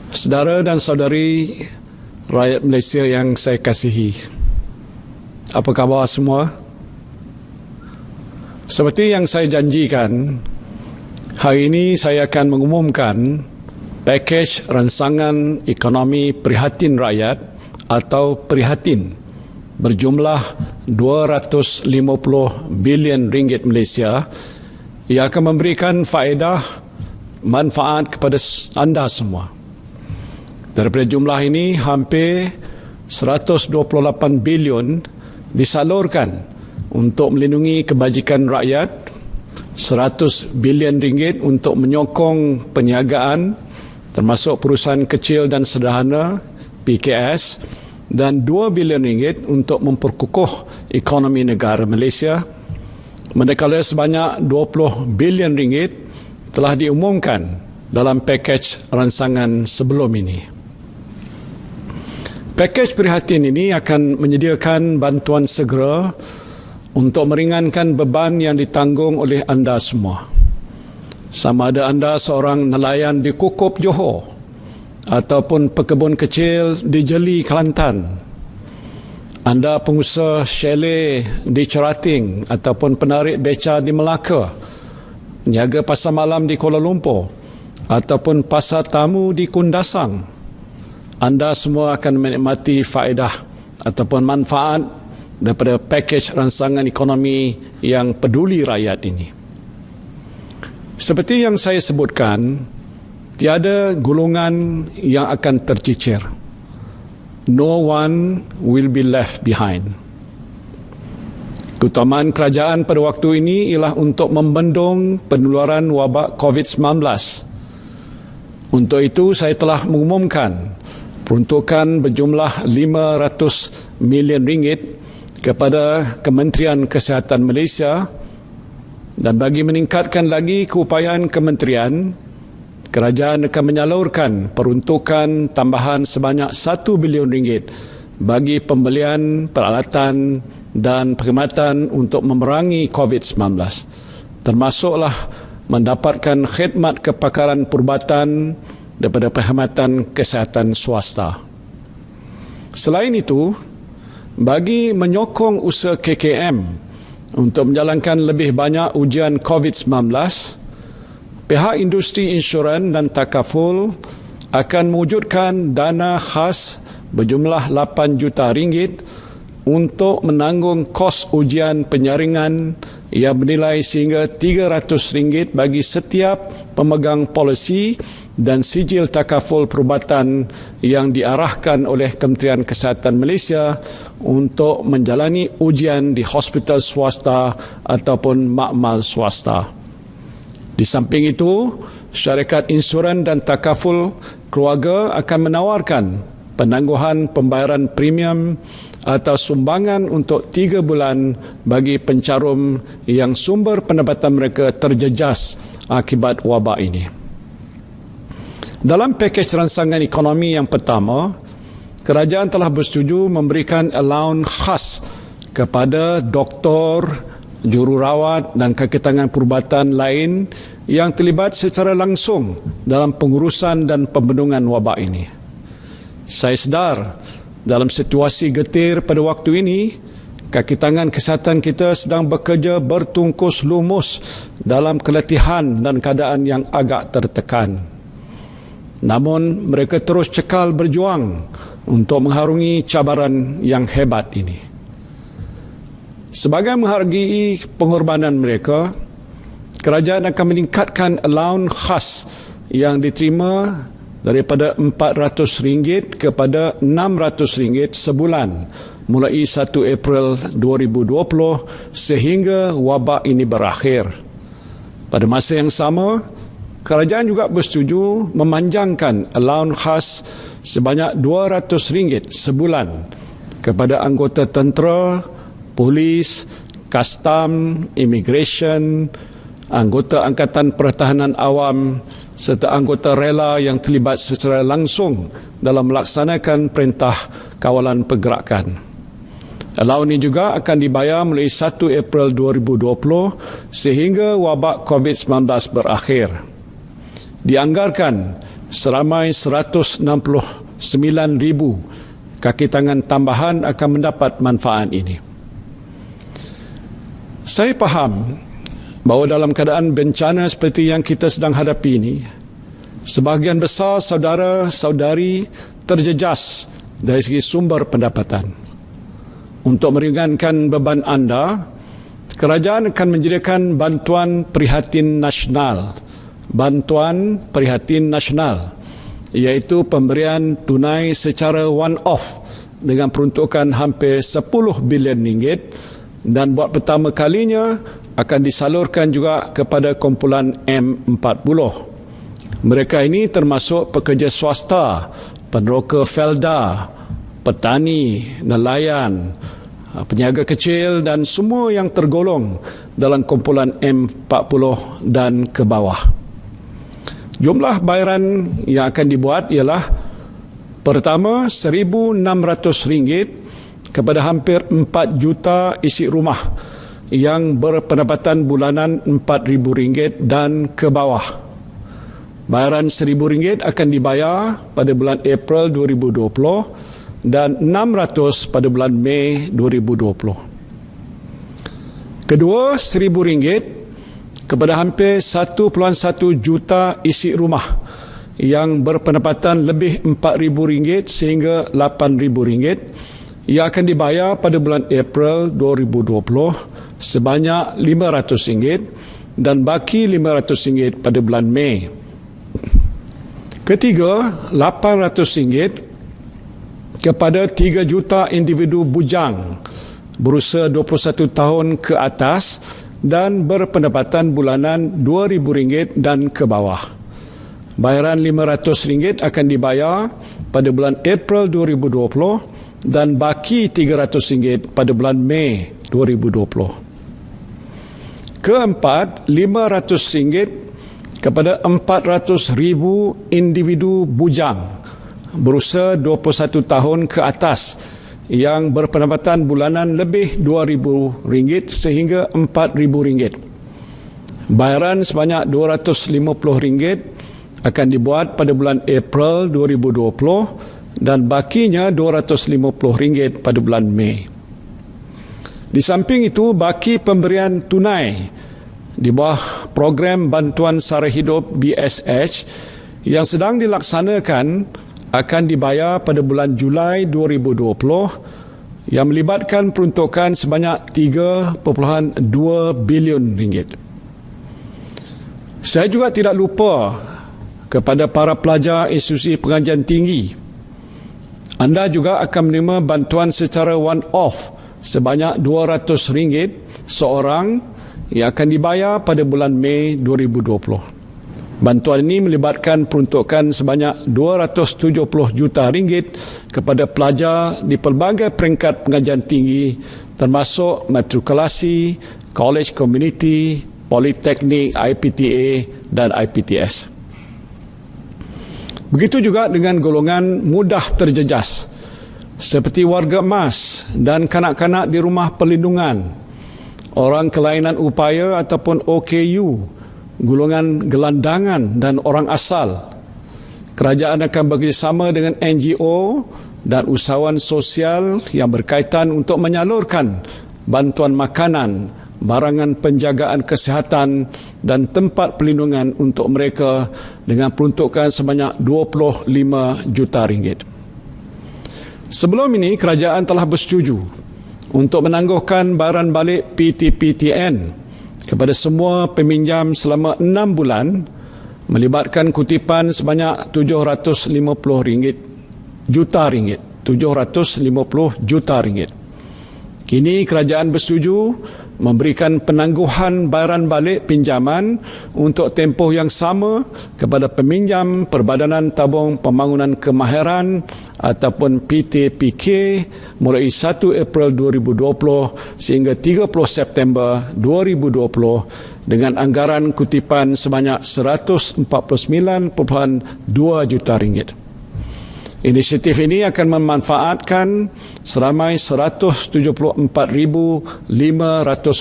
Saudara dan saudari rakyat Malaysia yang saya kasihi, apa khabar semua? Seperti yang saya janjikan, hari ini saya akan mengumumkan pakej ransangan ekonomi prihatin rakyat atau prihatin berjumlah 250 bilion ringgit Malaysia yang akan memberikan faedah manfaat kepada anda semua. Daripada jumlah ini, hampir 128 bilion disalurkan untuk melindungi kebajikan rakyat, 100 bilion ringgit untuk menyokong perniagaan termasuk perusahaan kecil dan sederhana PKS, dan 2 bilion ringgit untuk memperkukuh ekonomi negara Malaysia, manakala sebanyak 20 bilion ringgit telah diumumkan dalam pakej ransangan sebelum ini. Pakej prihatin ini akan menyediakan bantuan segera untuk meringankan beban yang ditanggung oleh anda semua. Sama ada anda seorang nelayan di Kukup, Johor, ataupun pekebun kecil di Jeli, Kelantan, anda pengusaha chalet di Cerating ataupun penarik beca di Melaka, niaga pasar malam di Kuala Lumpur, ataupun pasar tamu di Kundasang, anda semua akan menikmati faedah ataupun manfaat daripada pakej ransangan ekonomi yang peduli rakyat ini. Seperti yang saya sebutkan, tiada golongan yang akan tercicir. No one will be left behind. Keutamaan kerajaan pada waktu ini ialah untuk membendung penularan wabak COVID-19. Untuk itu, saya telah mengumumkan peruntukan berjumlah 500 milion ringgit kepada Kementerian Kesihatan Malaysia, dan bagi meningkatkan lagi keupayaan kementerian, kerajaan akan menyalurkan peruntukan tambahan sebanyak 1 bilion ringgit bagi pembelian peralatan dan perkhidmatan untuk memerangi COVID-19, termasuklah mendapatkan khidmat kepakaran perubatan daripada perkhidmatan kesihatan swasta. Selain itu, bagi menyokong usaha KKM untuk menjalankan lebih banyak ujian COVID-19, pihak industri insurans dan takaful akan mewujudkan dana khas berjumlah 8 juta ringgit untuk menanggung kos ujian penyaringan yang bernilai sehingga RM300 bagi setiap pemegang polisi dan sijil takaful perubatan yang diarahkan oleh Kementerian Kesihatan Malaysia untuk menjalani ujian di hospital swasta ataupun makmal swasta. Di samping itu, syarikat insurans dan takaful keluarga akan menawarkan penangguhan pembayaran premium atau sumbangan untuk 3 bulan bagi pencarum yang sumber pendapatan mereka terjejas akibat wabak ini. Dalam pakej ransangan ekonomi yang pertama, kerajaan telah bersetuju memberikan allowance khas kepada doktor, jururawat dan kaki tangan perubatan lain yang terlibat secara langsung dalam pengurusan dan pembendungan wabak ini. Saya sedar dalam situasi getir pada waktu ini, kaki tangan kesihatan kita sedang bekerja bertungkus lumus dalam keletihan dan keadaan yang agak tertekan. Namun mereka terus cekal berjuang untuk mengharungi cabaran yang hebat ini. Sebagai menghargai pengorbanan mereka, kerajaan akan meningkatkan allowance khas yang diterima daripada RM400 kepada RM600 sebulan mulai 1 April 2020 sehingga wabak ini berakhir. Pada masa yang sama, kerajaan juga bersetuju memanjangkan allowance khas sebanyak RM200 sebulan kepada anggota tentera, polis, kastam, imigresen, anggota Angkatan Pertahanan Awam serta anggota rela yang terlibat secara langsung dalam melaksanakan perintah kawalan pergerakan. Allowance ini juga akan dibayar mulai 1 April 2020 sehingga wabak COVID-19 berakhir. Dianggarkan seramai 169,000 kaki tangan tambahan akan mendapat manfaat ini. Saya faham bahawa dalam keadaan bencana seperti yang kita sedang hadapi ini, sebahagian besar saudara-saudari terjejas dari segi sumber pendapatan. Untuk meringankan beban anda, kerajaan akan menyediakan bantuan prihatin nasional. Bantuan prihatin nasional, iaitu pemberian tunai secara one-off dengan peruntukan hampir 10 bilion ringgit, dan buat pertama kalinya akan disalurkan juga kepada kumpulan M40. Mereka ini termasuk pekerja swasta, peneroka felda, petani, nelayan, peniaga kecil dan semua yang tergolong dalam kumpulan M40 dan ke bawah. Jumlah bayaran yang akan dibuat ialah pertama RM1,600 kepada hampir 4 juta isi rumah yang berpendapatan bulanan RM4,000 dan ke bawah. Bayaran RM1,000 akan dibayar pada bulan April 2020 dan RM600 pada bulan Mei 2020. Kedua, RM1,000 kepada hampir 1,1 juta isi rumah yang berpendapatan lebih RM4,000 sehingga RM8,000 yang akan dibayar pada bulan April 2020 sebanyak RM500 dan baki RM500 pada bulan Mei. Ketiga, RM800 kepada 3 juta individu bujang berusia 21 tahun ke atas dan berpendapatan bulanan RM2,000 dan ke bawah. Bayaran RM500 akan dibayar pada bulan April 2020 dan baki RM300 pada bulan Mei 2020. Keempat, RM500 kepada 400,000 individu bujang berusia 21 tahun ke atas yang berpendapatan bulanan lebih RM2,000 sehingga RM4,000. Bayaran sebanyak RM250 akan dibuat pada bulan April 2020 dan bakinya RM250 pada bulan Mei. Di samping itu, baki pemberian tunai di bawah program bantuan sara hidup BSH yang sedang dilaksanakan akan dibayar pada bulan Julai 2020 yang melibatkan peruntukan sebanyak RM3.2 bilion. Saya juga tidak lupa kepada para pelajar institusi pengajian tinggi. Anda juga akan menerima bantuan secara one-off sebanyak RM200 seorang yang akan dibayar pada bulan Mei 2020. Bantuan ini melibatkan peruntukan sebanyak RM270 juta kepada pelajar di pelbagai peringkat pengajian tinggi termasuk matrikulasi, college community, politeknik, IPTA dan IPTS. Begitu juga dengan golongan mudah terjejas seperti warga emas dan kanak-kanak di rumah perlindungan, orang kelainan upaya ataupun OKU, golongan gelandangan dan orang asal. Kerajaan akan bekerjasama dengan NGO dan usahawan sosial yang berkaitan untuk menyalurkan bantuan makanan, barangan penjagaan kesihatan dan tempat perlindungan untuk mereka dengan peruntukan sebanyak RM25 juta. Sebelum ini, kerajaan telah bersetuju untuk menangguhkan bayaran balik PTPTN kepada semua peminjam selama 6 bulan melibatkan kutipan sebanyak RM750 juta. Kini kerajaan bersetuju memberikan penangguhan bayaran balik pinjaman untuk tempoh yang sama kepada peminjam Perbadanan Tabung Pembangunan Kemahiran ataupun PTPK mulai 1 April 2020 sehingga 30 September 2020 dengan anggaran kutipan sebanyak RM149.2 juta. Inisiatif ini akan memanfaatkan seramai 174,500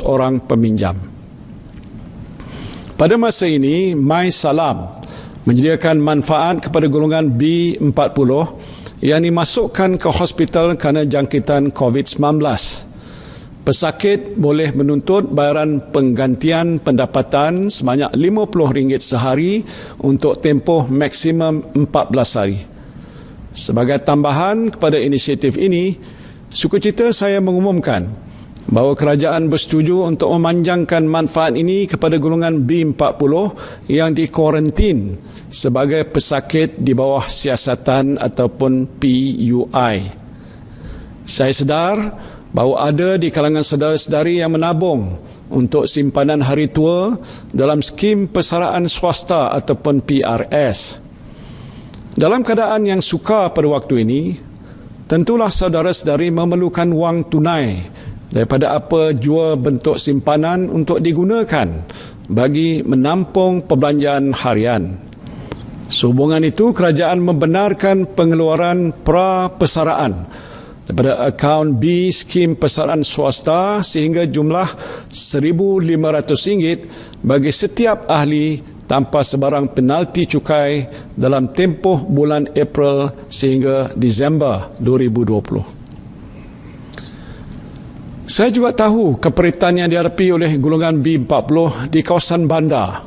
orang peminjam. Pada masa ini, My Salam menyediakan manfaat kepada golongan B40 yang dimasukkan ke hospital kerana jangkitan COVID-19. Pesakit boleh menuntut bayaran penggantian pendapatan sebanyak RM50 sehari untuk tempoh maksimum 14 hari. Sebagai tambahan kepada inisiatif ini, sukacita saya mengumumkan bahawa kerajaan bersetuju untuk memanjangkan manfaat ini kepada golongan B40 yang dikuarantin sebagai pesakit di bawah siasatan ataupun PUI. Saya sedar bahawa ada di kalangan saudara-saudari yang menabung untuk simpanan hari tua dalam skim persaraan swasta ataupun PRS. Dalam keadaan yang sukar pada waktu ini, tentulah saudara-saudari memerlukan wang tunai daripada apa jua bentuk simpanan untuk digunakan bagi menampung perbelanjaan harian. Sehubungan itu, kerajaan membenarkan pengeluaran pra-persaraan daripada akaun B skim persaraan swasta sehingga jumlah RM1,500 bagi setiap ahli tanpa sebarang penalti cukai dalam tempoh bulan April sehingga Disember 2020. Saya juga tahu keperitan yang dihadapi oleh golongan B40 di kawasan bandar,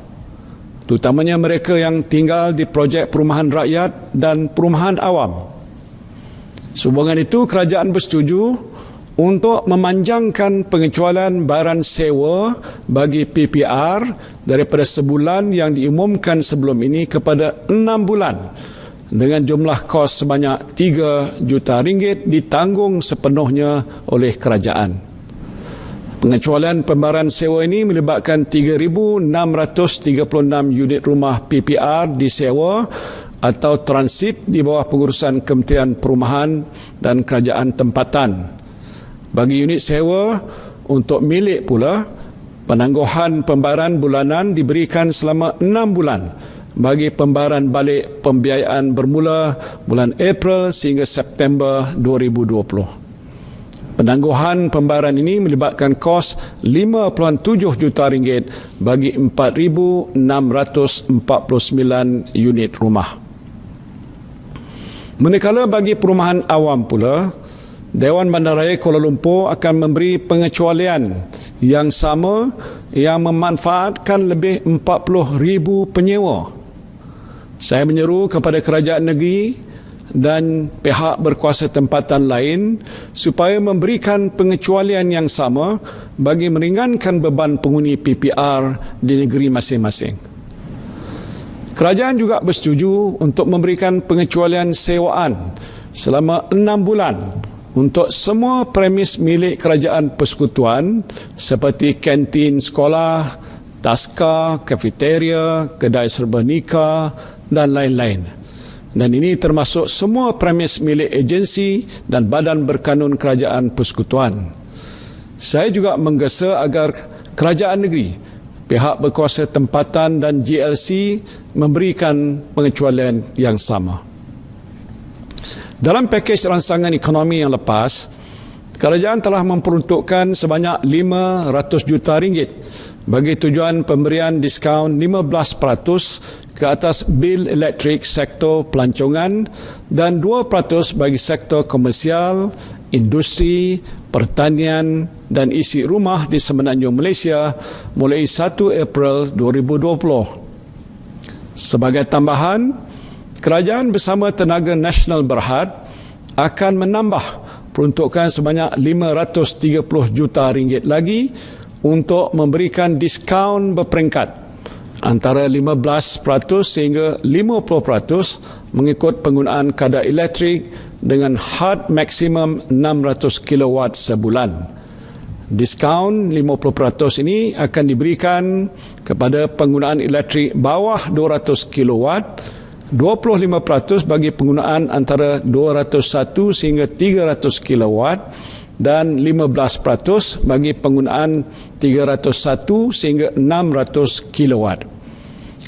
terutamanya mereka yang tinggal di projek perumahan rakyat dan perumahan awam. Sehubungan itu, kerajaan bersetuju untuk memanjangkan pengecualian bayaran sewa bagi PPR daripada sebulan yang diumumkan sebelum ini kepada 6 bulan dengan jumlah kos sebanyak RM3 juta ditanggung sepenuhnya oleh kerajaan. Pengecualian pembayaran sewa ini melibatkan 3,636 unit rumah PPR disewa atau transit di bawah pengurusan Kementerian Perumahan dan Kerajaan Tempatan. Bagi unit sewa untuk milik pula, penangguhan pembayaran bulanan diberikan selama 6 bulan bagi pembayaran balik pembiayaan bermula bulan April sehingga September 2020. Penangguhan pembayaran ini melibatkan kos RM5.7 juta bagi 4,649 unit rumah. Manakala bagi perumahan awam pula, Dewan Bandaraya Kuala Lumpur akan memberi pengecualian yang sama yang memanfaatkan lebih 40,000 penyewa. Saya menyeru kepada kerajaan negeri dan pihak berkuasa tempatan lain supaya memberikan pengecualian yang sama bagi meringankan beban penghuni PPR di negeri masing-masing. Kerajaan juga bersetuju untuk memberikan pengecualian sewaan selama 6 bulan untuk semua premis milik kerajaan persekutuan seperti kantin sekolah, taska, kafeteria, kedai serba nikah dan lain-lain. Dan ini termasuk semua premis milik agensi dan badan berkanun kerajaan persekutuan. Saya juga menggesa agar kerajaan negeri, pihak berkuasa tempatan dan GLC memberikan pengecualian yang sama. Dalam pakej rangsangan ekonomi yang lepas, kerajaan telah memperuntukkan sebanyak RM500 juta bagi tujuan pemberian diskaun 15% ke atas bil elektrik sektor pelancongan dan 2% bagi sektor komersial, industri, pertanian dan isi rumah di Semenanjung Malaysia mulai 1 April 2020. Sebagai tambahan, kerajaan bersama Tenaga Nasional Berhad akan menambah peruntukan sebanyak RM530 juta lagi untuk memberikan diskaun berperingkat antara 15% sehingga 50% mengikut penggunaan kadar elektrik dengan had maksimum 600 kW sebulan. Diskaun 50% ini akan diberikan kepada penggunaan elektrik bawah 200 kW, 25% bagi penggunaan antara 201 sehingga 300 kW dan 15% bagi penggunaan 301 sehingga 600 kW.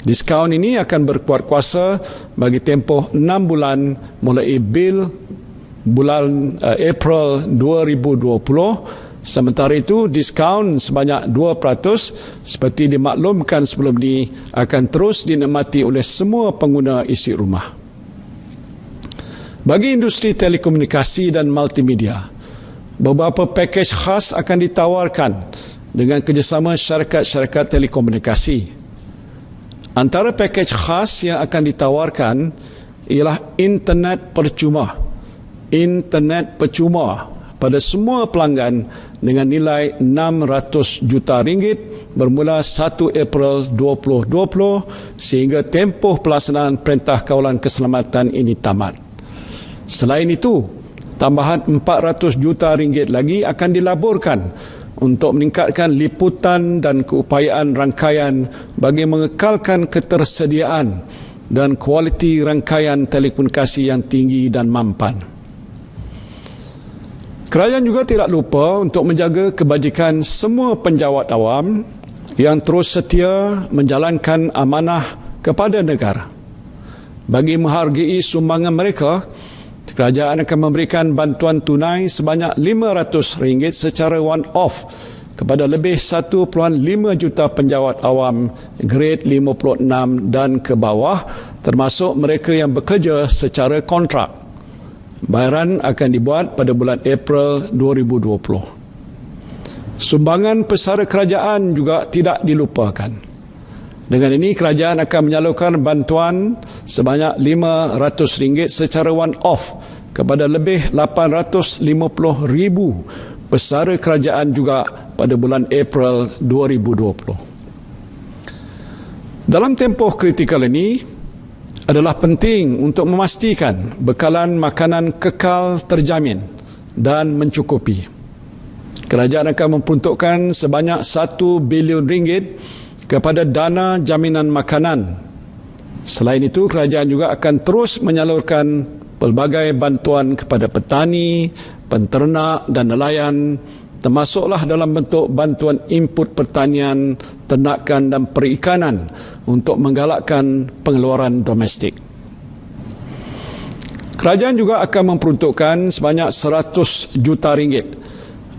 Diskaun ini akan berkuat kuasa bagi tempoh 6 bulan mulai bil bulan April 2020 Sementara itu, diskaun sebanyak 2% seperti dimaklumkan sebelum ini akan terus dinikmati oleh semua pengguna isi rumah. Bagi industri telekomunikasi dan multimedia, beberapa pakej khas akan ditawarkan dengan kerjasama syarikat-syarikat telekomunikasi. Antara pakej khas yang akan ditawarkan ialah internet percuma. Internet percuma pada semua pelanggan dengan nilai RM600 juta bermula 1 April 2020 sehingga tempoh pelaksanaan Perintah Kawalan Keselamatan ini tamat. Selain itu, tambahan RM400 juta lagi akan dilaburkan untuk meningkatkan liputan dan keupayaan rangkaian bagi mengekalkan ketersediaan dan kualiti rangkaian telekomunikasi yang tinggi dan mampan. Kerajaan juga tidak lupa untuk menjaga kebajikan semua penjawat awam yang terus setia menjalankan amanah kepada negara. Bagi menghargai sumbangan mereka, kerajaan akan memberikan bantuan tunai sebanyak RM500 secara one-off kepada lebih 1.5 juta penjawat awam grade 56 dan ke bawah, termasuk mereka yang bekerja secara kontrak. Bayaran akan dibuat pada bulan April 2020. Sumbangan pesara kerajaan juga tidak dilupakan. Dengan ini, kerajaan akan menyalurkan bantuan sebanyak RM500 secara one-off kepada lebih 850,000 pesara kerajaan juga pada bulan April 2020. Dalam tempoh kritikal ini, adalah penting untuk memastikan bekalan makanan kekal terjamin dan mencukupi. Kerajaan akan memperuntukkan sebanyak RM1 bilion kepada dana jaminan makanan. Selain itu, kerajaan juga akan terus menyalurkan pelbagai bantuan kepada petani, penternak dan nelayan, termasuklah dalam bentuk bantuan input pertanian, ternakan dan perikanan untuk menggalakkan pengeluaran domestik. Kerajaan juga akan memperuntukkan sebanyak RM100 juta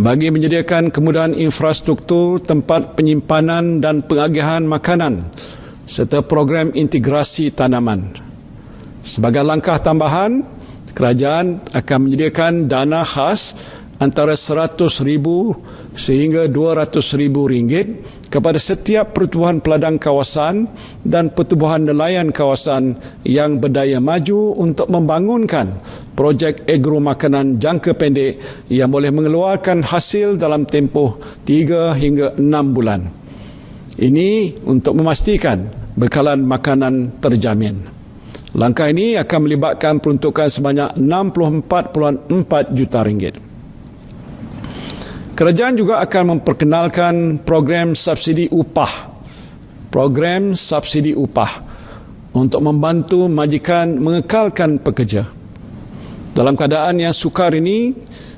bagi menyediakan kemudahan infrastruktur tempat penyimpanan dan pengagihan makanan serta program integrasi tanaman. Sebagai langkah tambahan, kerajaan akan menyediakan dana khas antara RM100,000 sehingga RM200,000 kepada setiap pertubuhan peladang kawasan dan pertubuhan nelayan kawasan yang berdaya maju untuk membangunkan projek agro makanan jangka pendek yang boleh mengeluarkan hasil dalam tempoh 3 hingga 6 bulan. Ini untuk memastikan bekalan makanan terjamin. Langkah ini akan melibatkan peruntukan sebanyak RM64.4 juta. Kerajaan juga akan memperkenalkan program subsidi upah. Program subsidi upah untuk membantu majikan mengekalkan pekerja. Dalam keadaan yang sukar ini,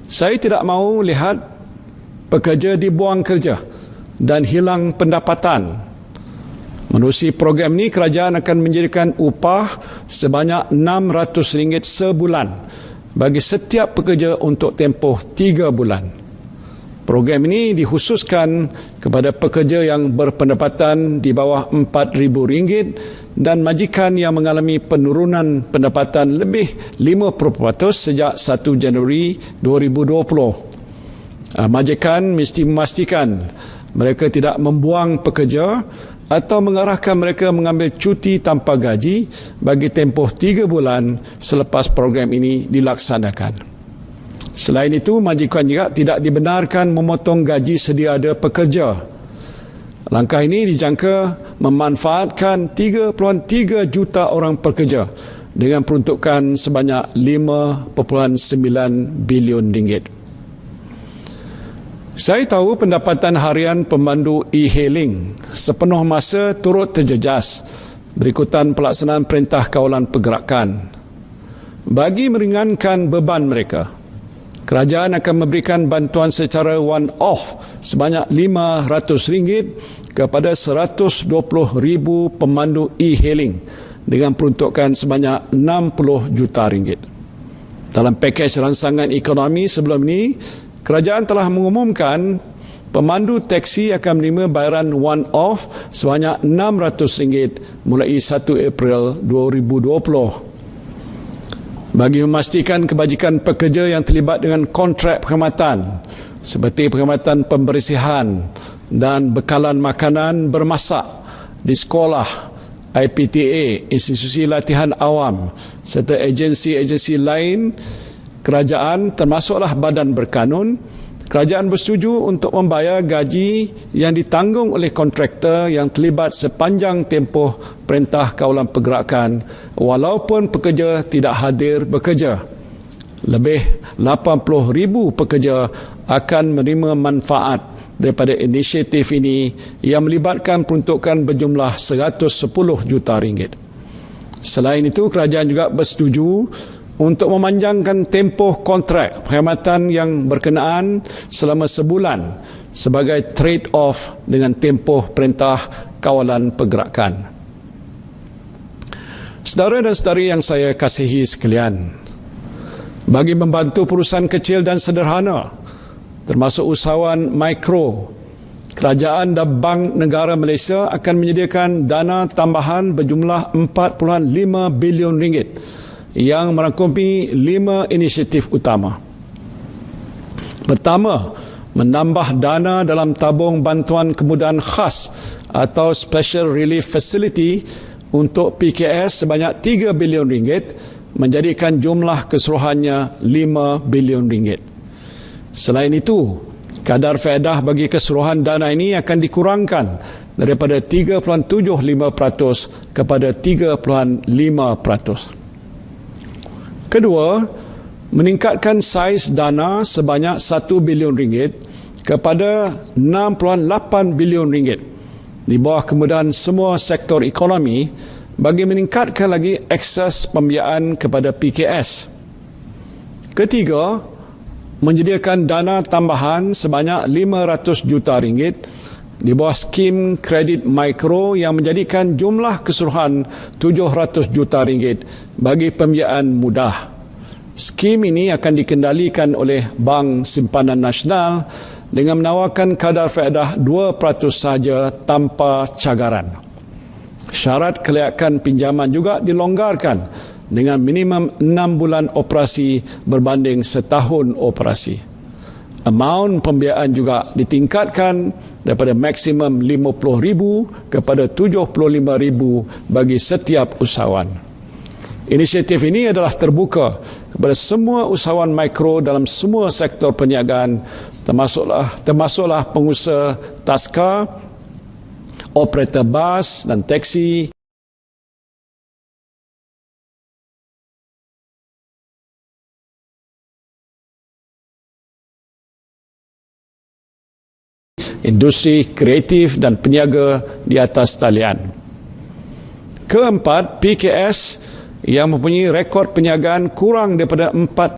saya tidak mahu lihat pekerja dibuang kerja dan hilang pendapatan. Menerusi program ini, kerajaan akan menjadikan upah sebanyak RM600 sebulan bagi setiap pekerja untuk tempoh 3 bulan. Program ini dikhususkan kepada pekerja yang berpendapatan di bawah RM4,000 dan majikan yang mengalami penurunan pendapatan lebih 5% sejak 1 Januari 2020. Majikan mesti memastikan mereka tidak membuang pekerja atau mengarahkan mereka mengambil cuti tanpa gaji bagi tempoh 3 bulan selepas program ini dilaksanakan. Selain itu, majikan juga tidak dibenarkan memotong gaji sedia ada pekerja. Langkah ini dijangka memanfaatkan 3.3 juta orang pekerja dengan peruntukan sebanyak RM5.9 bilion. Saya tahu pendapatan harian pemandu e-hailing sepenuh masa turut terjejas berikutan pelaksanaan Perintah Kawalan Pergerakan. Bagi meringankan beban mereka, kerajaan akan memberikan bantuan secara one-off sebanyak RM500 kepada 120,000 pemandu e-hailing dengan peruntukan sebanyak RM60 juta. Dalam pakej rangsangan ekonomi sebelum ini, kerajaan telah mengumumkan pemandu teksi akan menerima bayaran one-off sebanyak RM600 mulai 1 April 2020. Bagi memastikan kebajikan pekerja yang terlibat dengan kontrak perkhidmatan seperti perkhidmatan pembersihan dan bekalan makanan bermasak di sekolah, IPTA, institusi latihan awam serta agensi-agensi lain kerajaan termasuklah badan berkanun, kerajaan bersetuju untuk membayar gaji yang ditanggung oleh kontraktor yang terlibat sepanjang tempoh Perintah Kawalan Pergerakan walaupun pekerja tidak hadir bekerja. Lebih 80,000 pekerja akan menerima manfaat daripada inisiatif ini yang melibatkan peruntukan berjumlah RM110 juta. Selain itu, kerajaan juga bersetuju untuk memanjangkan tempoh kontrak perkhidmatan yang berkenaan selama sebulan sebagai trade-off dengan tempoh Perintah Kawalan Pergerakan. Saudara dan saudari yang saya kasihi sekalian, bagi membantu perusahaan kecil dan sederhana, termasuk usahawan mikro, kerajaan dan Bank Negara Malaysia akan menyediakan dana tambahan berjumlah RM4.5 bilion yang merangkumi 5 inisiatif utama. Pertama, menambah dana dalam tabung bantuan kemudahan khas atau Special Relief Facility untuk PKS sebanyak RM3 bilion menjadikan jumlah keseluruhannya RM5 bilion. Selain itu, kadar faedah bagi keseluruhan dana ini akan dikurangkan daripada 3.75% kepada 3.5%. Kedua, meningkatkan saiz dana sebanyak RM1 bilion kepada RM6.8 bilion di bawah kemudahan semua sektor ekonomi bagi meningkatkan lagi akses pembiayaan kepada PKS. Ketiga, menyediakan dana tambahan sebanyak RM500 juta di bawah skim kredit mikro yang menjadikan jumlah keseluruhan RM700 juta bagi pembiayaan mudah. Skim ini akan dikendalikan oleh Bank Simpanan Nasional dengan menawarkan kadar faedah 2% sahaja tanpa cagaran. Syarat kelayakan pinjaman juga dilonggarkan dengan minimum 6 bulan operasi berbanding setahun operasi. Amaun pembiayaan juga ditingkatkan daripada maksimum RM50,000 kepada RM75,000 bagi setiap usahawan. Inisiatif ini adalah terbuka kepada semua usahawan mikro dalam semua sektor perniagaan, termasuklah pengusaha taska, operator bas dan teksi, industri kreatif dan peniaga di atas talian. Keempat, PKS yang mempunyai rekod perniagaan kurang daripada 4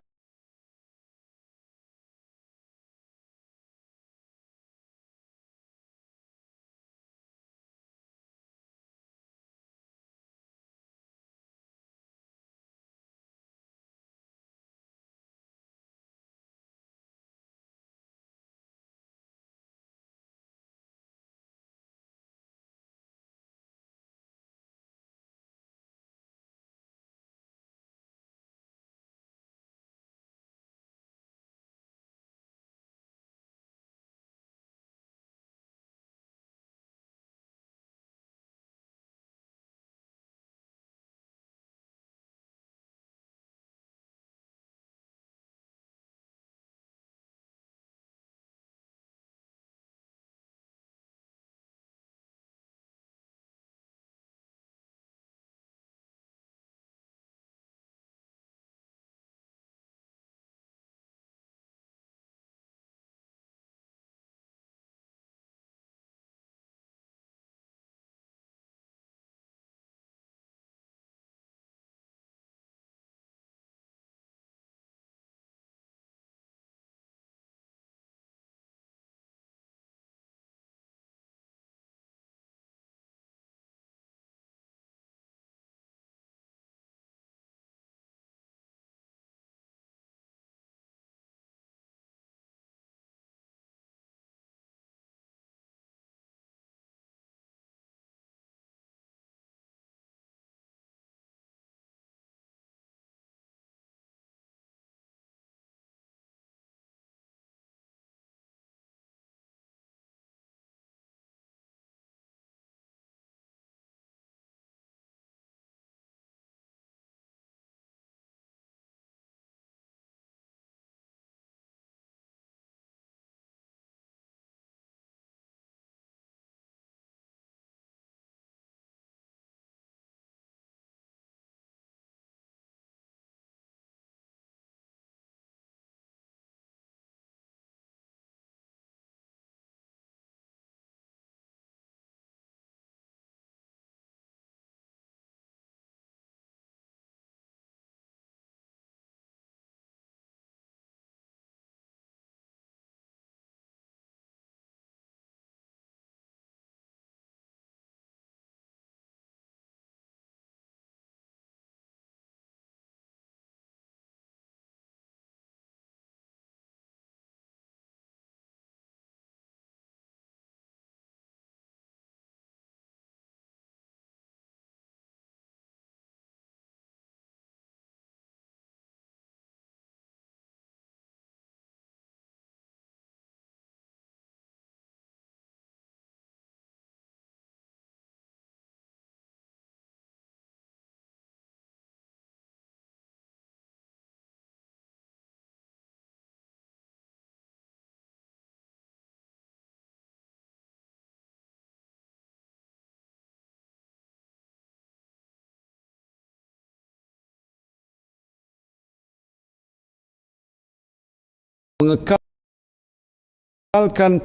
mengekalkan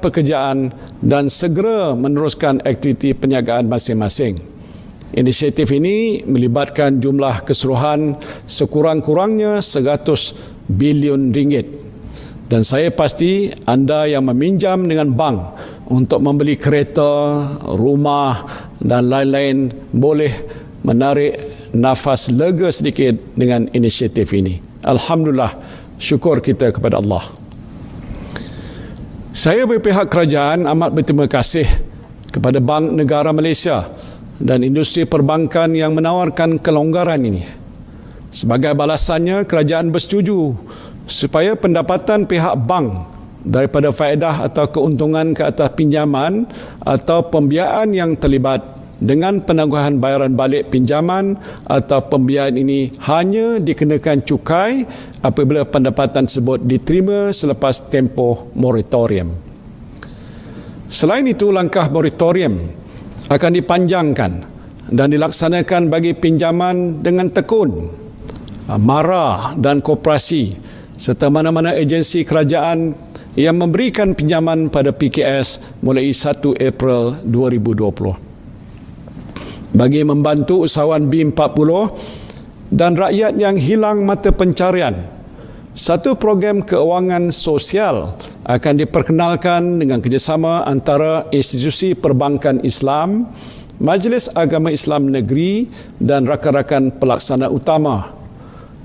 pekerjaan dan segera meneruskan aktiviti perniagaan masing-masing. Inisiatif ini melibatkan jumlah keseluruhan sekurang-kurangnya 100 bilion ringgit. Dan saya pasti anda yang meminjam dengan bank untuk membeli kereta, rumah dan lain-lain boleh menarik nafas lega sedikit dengan inisiatif ini. Alhamdulillah, syukur kita kepada Allah. Saya berpihak kerajaan amat berterima kasih kepada Bank Negara Malaysia dan industri perbankan yang menawarkan kelonggaran ini. Sebagai balasannya, kerajaan bersetuju supaya pendapatan pihak bank daripada faedah atau keuntungan ke atas pinjaman atau pembiayaan yang terlibat dengan penangguhan bayaran balik pinjaman atau pembiayaan ini hanya dikenakan cukai apabila pendapatan tersebut diterima selepas tempoh moratorium. Selain itu, langkah moratorium akan dipanjangkan dan dilaksanakan bagi pinjaman dengan tekun, MARA dan koperasi serta mana-mana agensi kerajaan yang memberikan pinjaman pada PKS mulai 1 April 2020. Bagi membantu usahawan B40 dan rakyat yang hilang mata pencarian, satu program keuangan sosial akan diperkenalkan dengan kerjasama antara institusi perbankan Islam, Majlis Agama Islam Negeri dan rakan-rakan pelaksana utama.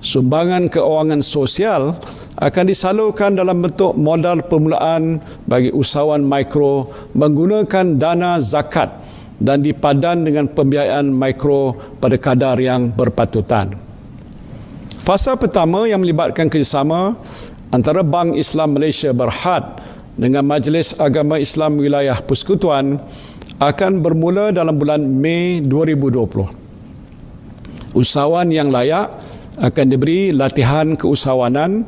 Sumbangan keuangan sosial akan disalurkan dalam bentuk modal permulaan bagi usahawan mikro menggunakan dana zakat dan dipadan dengan pembiayaan mikro pada kadar yang berpatutan. Fasa pertama yang melibatkan kerjasama antara Bank Islam Malaysia Berhad dengan Majlis Agama Islam Wilayah Persekutuan akan bermula dalam bulan Mei 2020. Usahawan yang layak akan diberi latihan keusahawanan,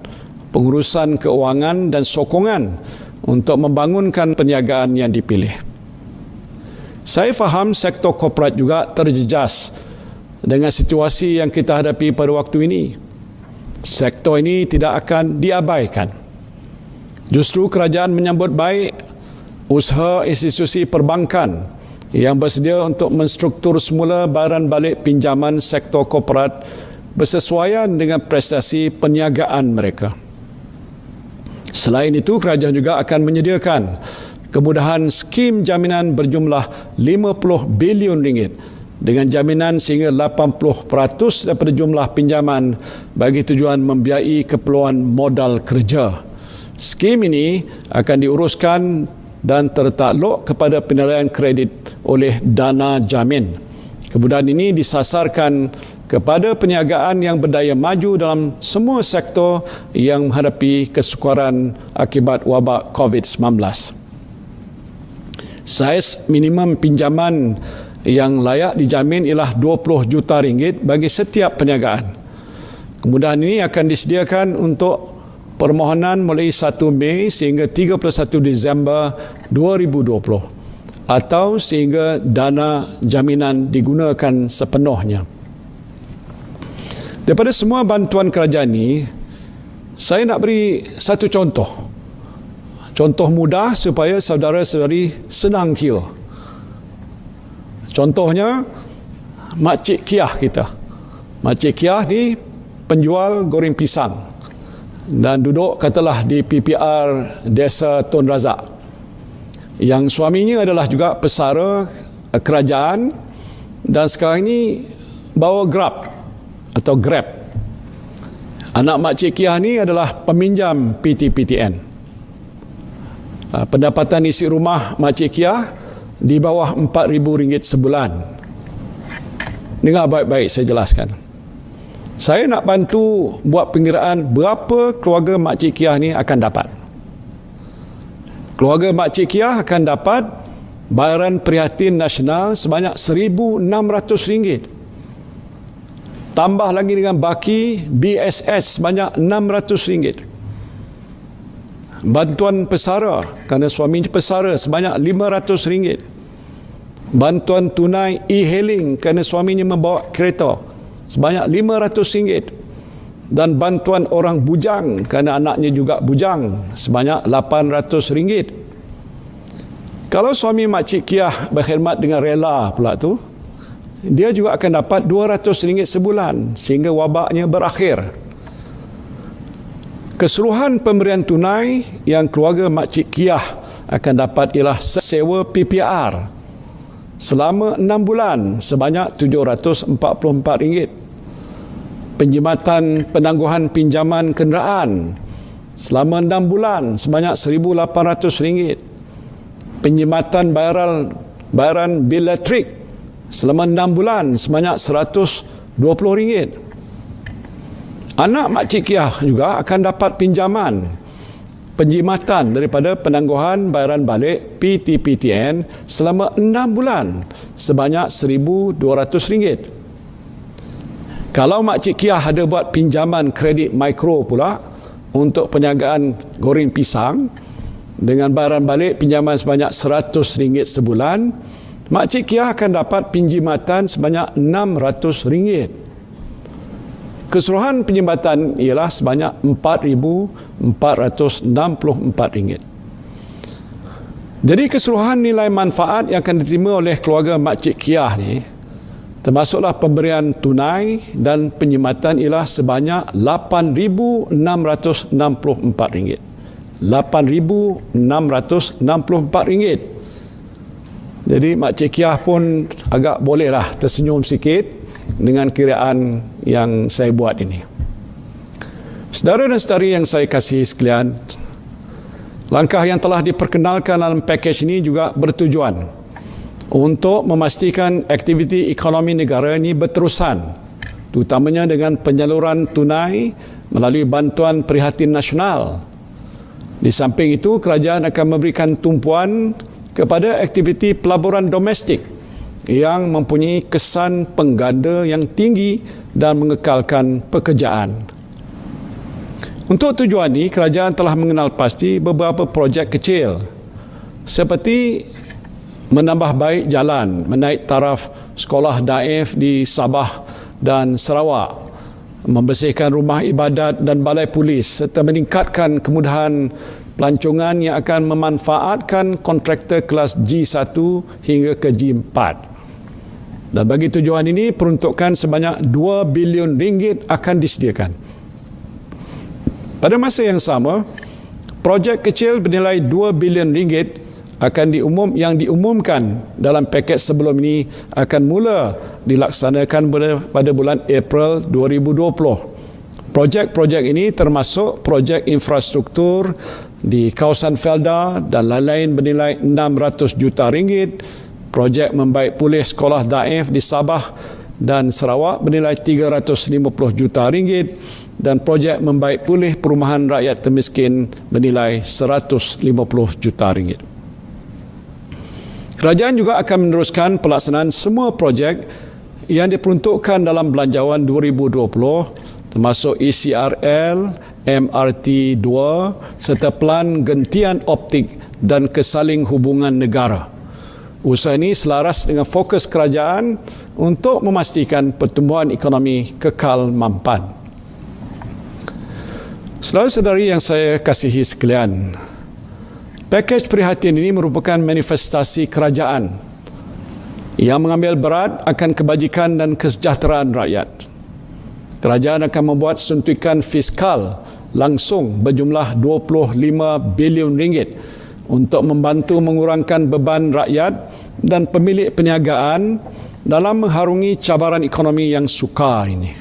pengurusan keuangan dan sokongan untuk membangunkan perniagaan yang dipilih. Saya faham sektor korporat juga terjejas dengan situasi yang kita hadapi pada waktu ini. Sektor ini tidak akan diabaikan. Justru kerajaan menyambut baik usaha institusi perbankan yang bersedia untuk menstruktur semula bayaran balik pinjaman sektor korporat bersesuaian dengan prestasi perniagaan mereka. Selain itu, kerajaan juga akan menyediakan kemudahan skim jaminan berjumlah 50 bilion ringgit dengan jaminan sehingga 80% daripada jumlah pinjaman bagi tujuan membiayai keperluan modal kerja. Skim ini akan diuruskan dan tertakluk kepada penilaian kredit oleh Dana Jamin. Kemudahan ini disasarkan kepada perniagaan yang berdaya maju dalam semua sektor yang menghadapi kesukaran akibat wabak COVID-19. Saiz minimum pinjaman yang layak dijamin ialah 20 juta ringgit bagi setiap perniagaan. Kemudahan ini akan disediakan untuk permohonan mulai 1 Mei sehingga 31 Disember 2020 atau sehingga dana jaminan digunakan sepenuhnya. Daripada semua bantuan kerajaan ini, saya nak beri satu contoh. Contoh mudah supaya saudara-saudari senang kira. Contohnya, Makcik Kiah kita. Makcik Kiah ni penjual goreng pisang dan duduk katalah di PPR Desa Tun Razak. Yang suaminya adalah juga pesara kerajaan dan sekarang ini bawa Grab. Anak Makcik Kiah ni adalah peminjam PTPTN. Pendapatan isi rumah Makcik Kiah di bawah RM4,000 sebulan. Dengar baik-baik saya jelaskan. Saya nak bantu buat pengiraan berapa keluarga Makcik Kiah ni akan dapat. Keluarga Makcik Kiah akan dapat bayaran prihatin nasional sebanyak RM1,600. Tambah lagi dengan baki BSS sebanyak RM600. Bantuan pesara kerana suaminya pesara sebanyak RM500. Bantuan tunai e-hailing kerana suaminya membawa kereta sebanyak RM500. dan bantuan orang bujang kerana anaknya juga bujang sebanyak RM800. Kalau suami Makcik Kiah berkhidmat dengan rela pula tu, dia juga akan dapat RM200 sebulan sehingga wabaknya berakhir. Keseluruhan pemberian tunai yang keluarga Makcik Kiah akan dapat ialah sewa PPR selama 6 bulan sebanyak RM744. Penjimatan penangguhan pinjaman kenderaan selama 6 bulan sebanyak RM1,800. Penjimatan bayaran bil elektrik selama 6 bulan sebanyak RM120. Anak Makcik Kiah juga akan dapat pinjaman penjimatan daripada penangguhan bayaran balik PTPTN selama 6 bulan sebanyak RM1,200. Kalau Makcik Kiah ada buat pinjaman kredit mikro pula untuk perniagaan goreng pisang dengan bayaran balik pinjaman sebanyak RM100 sebulan, Makcik Kiah akan dapat pinjimatan sebanyak RM600. Keseluruhan penjimatan ialah sebanyak RM4,464. Jadi keseluruhan nilai manfaat yang akan diterima oleh keluarga Makcik Kiah ni, termasuklah pemberian tunai dan penjimatan, ialah sebanyak RM8,664. RM8,664. Jadi Makcik Kiah pun agak bolehlah tersenyum sikit dengan kiraan yang saya buat ini. Saudara dan saudari yang saya kasihi sekalian, langkah yang telah diperkenalkan dalam pakej ini juga bertujuan untuk memastikan aktiviti ekonomi negara ini berterusan, terutamanya dengan penyaluran tunai melalui bantuan prihatin nasional. Di samping itu, kerajaan akan memberikan tumpuan kepada aktiviti pelaburan domestik yang mempunyai kesan pengganda yang tinggi dan mengekalkan pekerjaan. Untuk tujuan ini, kerajaan telah mengenal pasti beberapa projek kecil seperti menambah baik jalan, menaik taraf sekolah daif di Sabah dan Sarawak, membersihkan rumah ibadat dan balai polis serta meningkatkan kemudahan pelancongan yang akan memanfaatkan kontraktor kelas G1 hingga ke G4. Dan bagi tujuan ini, peruntukan sebanyak RM2 bilion akan disediakan. Pada masa yang sama, projek kecil bernilai RM2 bilion yang diumumkan dalam paket sebelum ini akan mula dilaksanakan pada bulan April 2020. Projek-projek ini termasuk projek infrastruktur di kawasan Felda dan lain-lain bernilai RM600 juta, projek membaik pulih sekolah daif di Sabah dan Sarawak bernilai RM350 juta, dan projek membaik pulih perumahan rakyat termiskin bernilai RM150 juta. Kerajaan juga akan meneruskan pelaksanaan semua projek yang diperuntukkan dalam Belanjawan 2020, termasuk ECRL, MRT 2 serta Pelan Gentian Optik dan Kesaling Hubungan Negara. Usaha ini selaras dengan fokus kerajaan untuk memastikan pertumbuhan ekonomi kekal mampan. Saudara-saudari yang saya kasihi sekalian, pakej prihatin ini merupakan manifestasi kerajaan yang mengambil berat akan kebajikan dan kesejahteraan rakyat. Kerajaan akan membuat suntikan fiskal langsung berjumlah RM25 bilion untuk membantu mengurangkan beban rakyat dan pemilik perniagaan dalam mengharungi cabaran ekonomi yang sukar ini.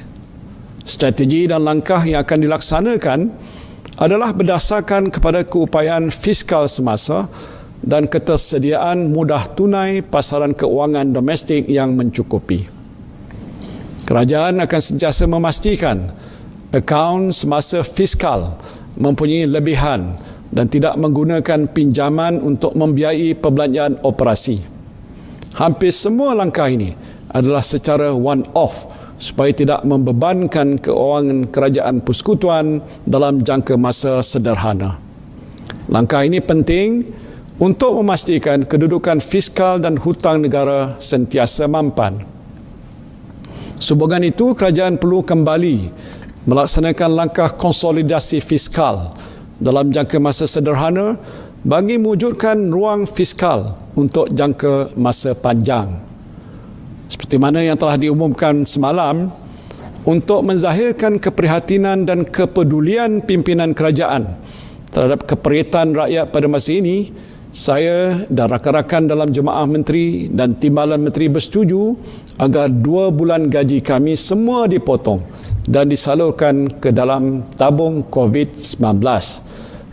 Strategi dan langkah yang akan dilaksanakan adalah berdasarkan kepada keupayaan fiskal semasa dan ketersediaan mudah tunai pasaran keuangan domestik yang mencukupi. Kerajaan akan sentiasa memastikan akaun semasa fiskal mempunyai lebihan dan tidak menggunakan pinjaman untuk membiayai perbelanjaan operasi. Hampir semua langkah ini adalah secara one-off supaya tidak membebankan keuangan kerajaan persekutuan dalam jangka masa sederhana. Langkah ini penting untuk memastikan kedudukan fiskal dan hutang negara sentiasa mampan. Sehubungan itu, kerajaan perlu kembali melaksanakan langkah konsolidasi fiskal dalam jangka masa sederhana bagi mewujudkan ruang fiskal untuk jangka masa panjang. Seperti mana yang telah diumumkan semalam, untuk menzahirkan keprihatinan dan kepedulian pimpinan kerajaan terhadap keperitan rakyat pada masa ini, saya dan rakan-rakan dalam Jemaah Menteri dan Timbalan Menteri bersetuju agar 2 bulan gaji kami semua dipotong dan disalurkan ke dalam tabung COVID-19.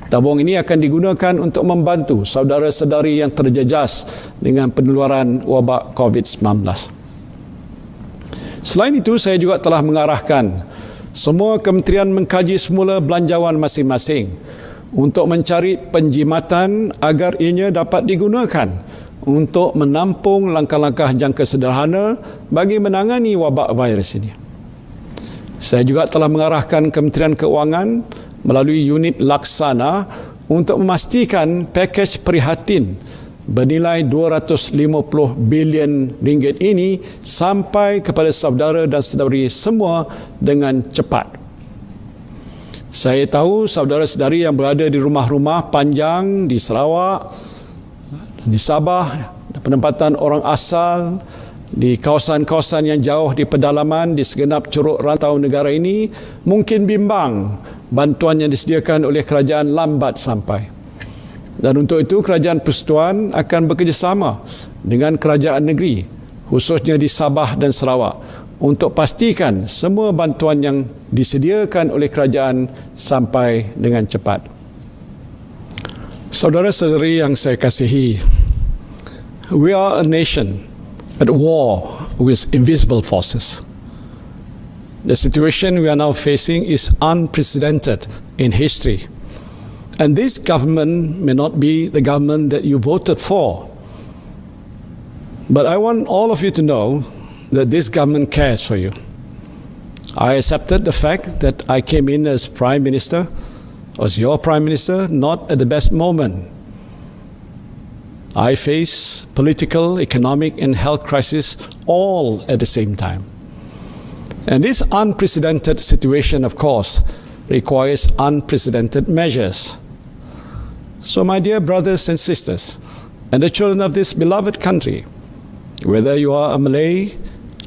Tabung ini akan digunakan untuk membantu saudara-saudari yang terjejas dengan penularan wabak COVID-19. Selain itu, saya juga telah mengarahkan semua kementerian mengkaji semula belanjawan masing-masing untuk mencari penjimatan agar ianya dapat digunakan untuk menampung langkah-langkah jangka sederhana bagi menangani wabak virus ini. Saya juga telah mengarahkan Kementerian Keuangan melalui unit laksana untuk memastikan pakej prihatin bernilai 250 bilion ringgit ini sampai kepada saudara dan saudari semua dengan cepat. Saya tahu saudara-saudari yang berada di rumah-rumah panjang di Sarawak, di Sabah, penempatan orang asal, di kawasan-kawasan yang jauh di pedalaman di segenap curug rantau negara ini mungkin bimbang bantuan yang disediakan oleh kerajaan lambat sampai. Dan untuk itu Kerajaan Persekutuan akan bekerjasama dengan kerajaan negeri khususnya di Sabah dan Sarawak untuk pastikan semua bantuan yang disediakan oleh kerajaan sampai dengan cepat. Saudara-saudari yang saya kasihi, we are a nation at war with invisible forces. The situation we are now facing is unprecedented in history. And this government may not be the government that you voted for. But I want all of you to know that this government cares for you. I accepted the fact that I came in as Prime Minister, as your Prime Minister, not at the best moment. I face political, economic, and health crisis all at the same time. And this unprecedented situation, of course, requires unprecedented measures. So, my dear brothers and sisters, and the children of this beloved country, whether you are a Malay,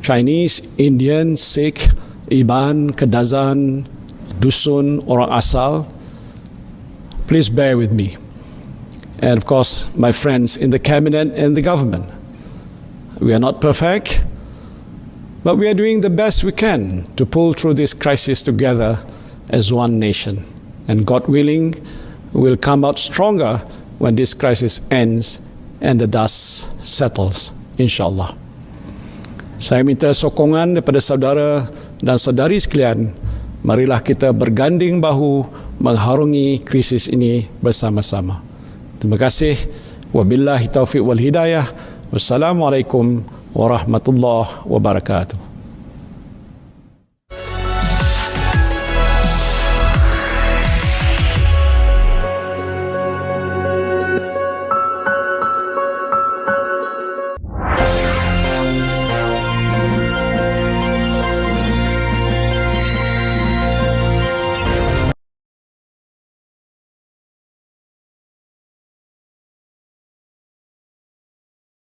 Chinese, Indian, Sikh, Iban, Kadazan, Dusun, orang asal, please bear with me. And of course, my friends in the cabinet and the government. We are not perfect, but we are doing the best we can to pull through this crisis together as one nation. And God willing, we'll come out stronger when this crisis ends and the dust settles, insyaAllah. Saya minta sokongan daripada saudara dan saudari sekalian. Marilah kita berganding bahu mengharungi krisis ini bersama-sama. Terima kasih. Wabillahi taufiq wal hidayah. Wassalamualaikum warahmatullahi wabarakatuh.